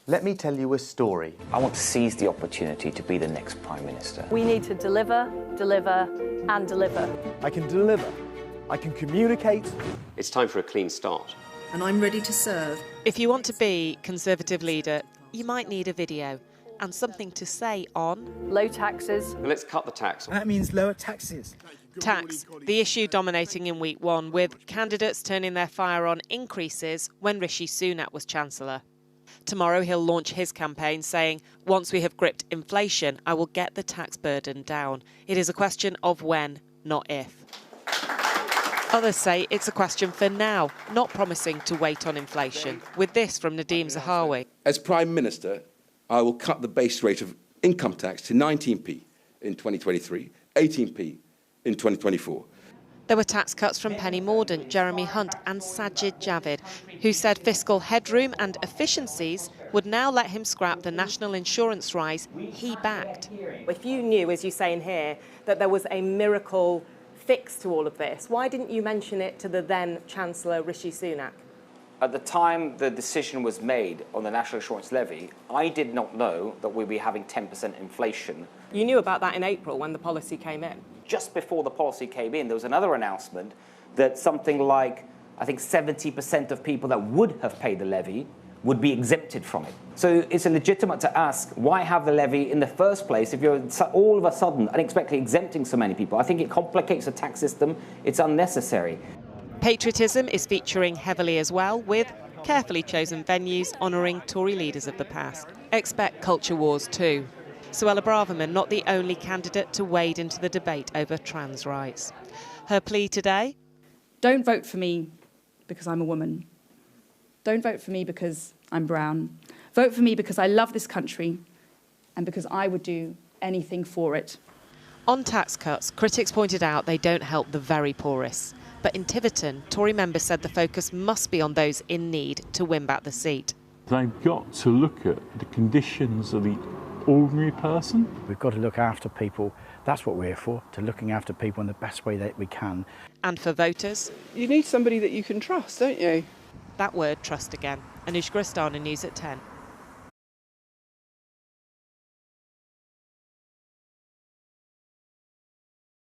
Let me tell you a story. I want to seize the opportunity to be the next Prime Minister. We need to deliver, deliver and deliver. I can deliver. I can communicate. It's time for a clean start. And I'm ready to serve. If you want to be Conservative leader, you might need a video and something to say on Low taxes. And let's cut the tax. And that means lower taxes. tax, the issue dominating in week one, with candidates turning their fire on increases when Rishi Sunak was Chancellor. Tomorrow he'll launch his campaign saying, once we have gripped inflation, I will get the tax burden down. It is a question of when, not if. Others say it's a question for now, not promising to wait on inflation. With this from Nadeem Zahawi. As Prime Minister, I will cut the base rate of income tax to 19p in 2023, 18p in 2024. There were tax cuts from Penny Mordaunt, Jeremy Hunt and Sajid Javid, who said fiscal headroom and efficiencies would now let him scrap the national insurance rise he backed. If you knew, as you say in here, that there was a miracle fix to all of this, why didn't you mention it to the then Chancellor Rishi Sunak? At the time the decision was made on the national insurance levy, I did not know that we'd be having 10% inflation. You knew about that in April when the policy came in. Just before the policy came in, there was another announcement that something like, I think 70% of people that would have paid the levy would be exempted from it. So it's legitimate to ask, why have the levy in the first place if you're all of a sudden unexpectedly exempting so many people? I think it complicates the tax system. It's unnecessary. Patriotism is featuring heavily as well, with carefully chosen venues honouring Tory leaders of the past. Expect culture wars too. Suella Braverman not the only candidate to wade into the debate over trans rights. Her plea today? Don't vote for me because I'm a woman. Don't vote for me because I'm brown. Vote for me because I love this country and because I would do anything for it. On tax cuts, critics pointed out they don't help the very poorest. But in Tiverton, Tory members said the focus must be on those in need to win back the seat. They've got to look at the conditions of the ordinary person. We've got to look after people. That's what we're here for, to looking after people in the best way that we can. And for voters? You need somebody that you can trust, don't you? That word, trust again. Anushka Astana, News at 10.